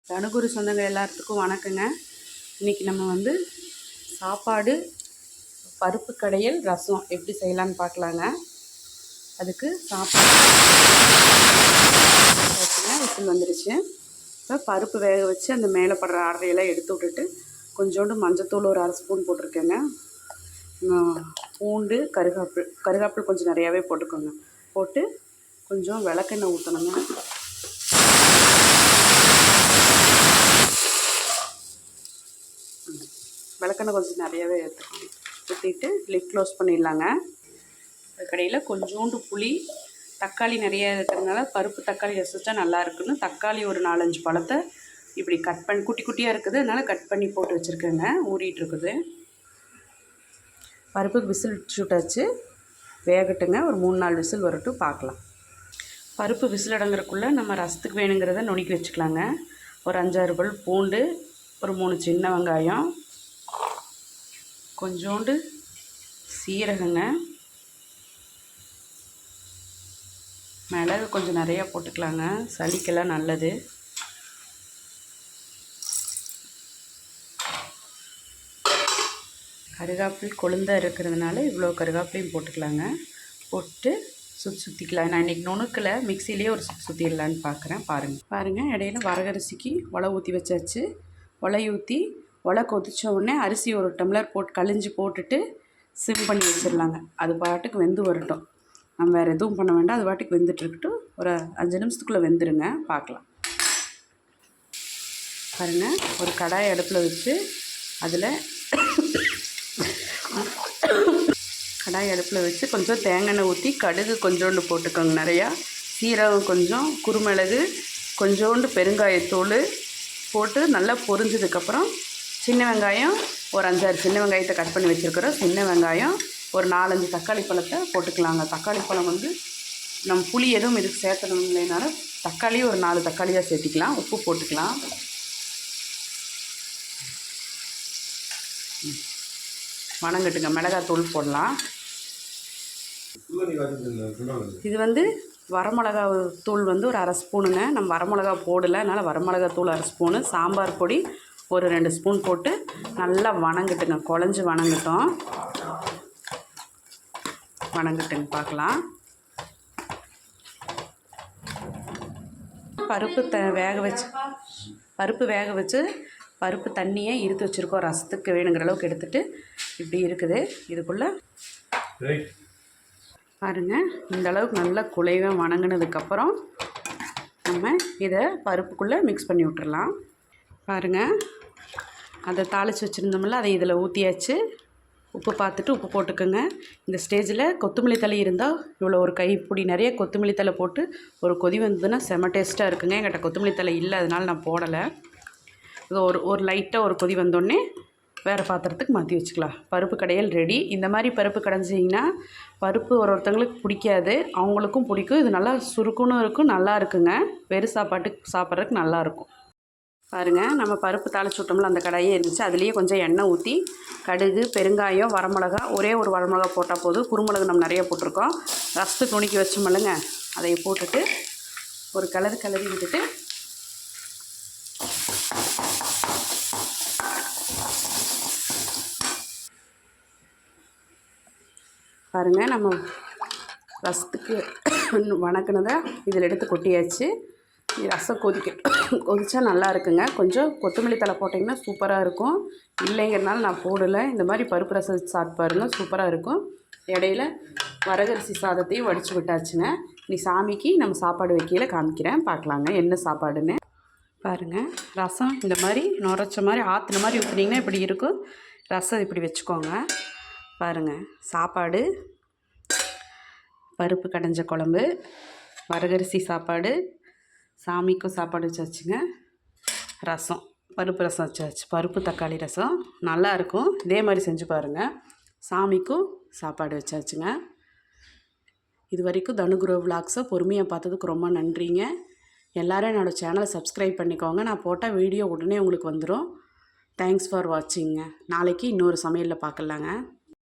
தனுகுரு சொந்தங்கள் எல்லாத்துக்கும் வணக்கங்க. இன்றைக்கி நம்ம வந்து சாப்பாடு பருப்பு கடையல் ரசம் எப்படி செய்யலான்னு பார்க்கலாங்க. அதுக்கு சாப்பாடு விசில் வந்துடுச்சு. இப்போ பருப்பு வேக வச்சு அந்த மேலே படுற ஆடையெல்லாம் எடுத்து விட்டுட்டு கொஞ்சோண்டு மஞ்சத்தூள் ஒரு 1/2 ஸ்பூன் போட்டிருக்கேங்க. பூண்டு கருகாப்பிள் கொஞ்சம் நிறையாவே போட்டுக்கோங்க. போட்டு கொஞ்சம் விளக்கெண்ணெய் ஊற்றணுங்க. விளக்கெண்ணெய் கொஞ்சம் நிறையாவே எடுத்துக்கணும். ஊற்றிட்டு லிட் க்ளோஸ் பண்ணிடலாங்க. அதுக்கடையில் கொஞ்சோண்டு புளி, தக்காளி நிறைய இருக்கிறதுனால பருப்பு தக்காளி ரசிச்சா நல்லா இருக்குன்னு தக்காளி ஒரு 4-5 பழத்தை இப்படி கட் பண்ணி குட்டி குட்டியாக இருக்குது, அதனால் கட் பண்ணி போட்டு வச்சுருக்கேங்க. ஊறிட்டுருக்குது. பருப்புக்கு விசில் சுட்டாச்சு, வேகட்டுங்க. ஒரு 3-4 விசில் வரட்டும், பார்க்கலாம். பருப்பு விசில் அடங்குறதுக்குள்ளே நம்ம ரசத்துக்கு வேணுங்கிறத நுணுக்கி வச்சுக்கலாங்க. ஒரு 5-6 பல் பூண்டு, ஒரு 3 சின்ன வெங்காயம், கொஞ்சோண்டு சீரகங்க, மிளகு கொஞ்சம் நிறையா போட்டுக்கலாங்க, சளிக்கெல்லாம் நல்லது. கருகாப்பில் கொழுந்தாக இருக்கிறதுனால இவ்வளோ கருகாப்பிலையும் போட்டுக்கலாங்க. போட்டு சுற்றிக்கலாம். நான் இன்றைக்கி நுணுக்கில் மிக்சிலேயே ஒரு சுற்றிடலான்னு பார்க்குறேன். பாருங்கள். இடையில வரகரிசிக்கு ஒலை ஊற்றி வச்சாச்சு. ஒலை ஊற்றி ஒலை கொதித்த உடனே அரிசி ஒரு டம்ளர் போட்டு கழிஞ்சி போட்டுட்டு சிம் பண்ணி வச்சிடலாங்க. அது பாட்டுக்கு வெந்து வரட்டும். நம்ம வேறு எதுவும் பண்ண வேண்டாம். அது பாட்டுக்கு வெந்துட்டுருக்கட்டும். ஒரு 5 நிமிஷத்துக்குள்ளே வெந்துருங்க, பார்க்கலாம். பாருங்கள், ஒரு கடாய் அடுப்பில் வச்சு அதில் கொஞ்சம் தேங்காய் எண்ணெய் ஊற்றி கடுகு கொஞ்சோண்டு போட்டுக்கோங்க நிறையா. சீரகம் கொஞ்சம், குருமிளகு கொஞ்சோண்டு, பெருங்காயத்தூள் போட்டு நல்லா பொரிஞ்சதுக்கப்புறம் சின்ன வெங்காயம் ஒரு 5-6 சின்ன வெங்காயத்தை கட் பண்ணி வச்சுருக்கிறோம். சின்ன வெங்காயம் ஒரு 4-5 தக்காளி பழத்தை போட்டுக்கலாங்க. தக்காளி பழம் வந்து நம்ம புளி எதுவும் இதுக்கு சேர்த்தணும் இல்லைனால தக்காளி ஒரு 4 தக்காளியாக சேர்த்திக்கலாம். உப்பு போட்டுக்கலாம். வணங்கட்டுங்க. மிளகாத்தூள் போடலாம். இது வந்து வரமிளகா தூள் வந்து ஒரு 1/2 ஸ்பூனுங்க. நம்ம வரமிளகா போடலை, அதனால் வரமிளகா தூள் 1/2 ஸ்பூனு, சாம்பார் பொடி ஒரு 2 ஸ்பூன் போட்டு நல்லா வணங்கட்டுங்க. குழஞ்சி வணங்கட்டும். பார்க்கலாம். பருப்பு வேக வச்சு பருப்பு தண்ணியை இருத்து வச்சுருக்கோம். ரசத்துக்கு வேணுங்கிற அளவுக்கு எடுத்துகிட்டு இப்படி இருக்குது. இதுக்குள்ளே பாருங்கள், இந்த அளவுக்கு நல்லா குழைவாக வணங்கினதுக்கப்புறம் நம்ம இதை பருப்புக்குள்ளே மிக்ஸ் பண்ணி விட்டுறலாம். பாருங்கள், அதை தாளித்து வச்சுருந்தோம்ல, அதை இதில் ஊற்றியாச்சு. உப்பு பார்த்துட்டு உப்பு போட்டுக்கோங்க. இந்த ஸ்டேஜில் கொத்தமல்லி தழை இருந்தால் இவ்வளோ ஒரு கைப்பிடி நிறைய கொத்தமல்லி தழை போட்டு ஒரு கொதி வந்ததுன்னா செம்ம டேஸ்ட்டாக இருக்குங்க. என்கிட்ட கொத்தமல்லி தழை இல்லை, அதனால் நான் போடலை. இது ஒரு லைட்டாக ஒரு கொதி வந்தோடனே வேறு பாத்திரத்துக்கு மாற்றி வச்சுக்கலாம். பருப்பு கடையல் ரெடி. இந்த மாதிரி பருப்பு கடைஞ்சிங்கன்னா பருப்பு ஒருத்தங்களுக்கு பிடிக்காது, அவங்களுக்கும் பிடிக்கும். இது நல்லா சுருக்குன்னு இருக்கும், நல்லா இருக்குங்க. வெறும் சாப்பாட்டுக்கு சாப்பிட்றதுக்கு நல்லாயிருக்கும். பாருங்கள், நம்ம பருப்பு தாளிச்சு விட்டோம்ல, அந்த கடாயே இருந்துச்சு. அதுலேயே கொஞ்சம் எண்ணெய் ஊற்றி கடுகு, பெருங்காயம், வரமிளகா, ஒரே ஒரு வரமிளகா போட்டால் போதும். குருமிளகு நம்ம நிறைய போட்டிருக்கோம். ரசத்துக்கு நுணுக்கி வச்சோமில்லைங்க, அதை போட்டுட்டு ஒரு கிளறி விட்டுட்டு பாருங்கள், நம்ம ரசத்துக்கு வணக்கினதை இதில் எடுத்து கொட்டியாச்சு. ரசம் கொதிச்சா நல்லா இருக்குங்க. கொஞ்சம் கொத்தமல்லி தழை போட்டிங்கன்னா சூப்பராக இருக்கும். இல்லைங்கிறனால நான் போடலை. இந்த மாதிரி பருப்பு ரசம் சாப்பிட்டு பாருங்கள், சூப்பராக இருக்கும். இடையில வரகரிசி சாதத்தையும் வடித்து விட்டாச்சுங்க. நீ சாமிக்கு நம்ம சாப்பாடு வைக்கையில் காமிக்கிறேன், பார்க்கலாங்க என்ன சாப்பாடுன்னு. பாருங்கள், ரசம் இந்த மாதிரி நுரைச்ச மாதிரி ஆற்றுன மாதிரி ஊற்றுனீங்கன்னா இப்படி இருக்கும். ரசம் இப்படி வச்சுக்கோங்க. பாருங்கள், சாப்பாடு, பருப்பு கடைஞ்ச குழம்பு, வரகரிசி சாப்பாடு, சாமிக்கும் சாப்பாடு வச்சாச்சுங்க. ரசம், பருப்பு ரசம் வச்சாச்சு. பருப்பு தக்காளி ரசம் நல்லாயிருக்கும். இதே மாதிரி செஞ்சு பாருங்கள். சாமிக்கும் சாப்பாடு வச்சாச்சுங்க. இது வரைக்கும் தனுகுரு விலாக்ஸை பொறுமையாக பார்த்ததுக்கு ரொம்ப நன்றிங்க. எல்லோரும் என்னோடய சேனலை சப்ஸ்கிரைப் பண்ணிக்கோங்க. நான் போட்டால் வீடியோ உடனே உங்களுக்கு வந்துடும். Thanks for வாட்சிங்க. நாளைக்கு இன்னொரு சமையலில் பார்க்கலாங்க.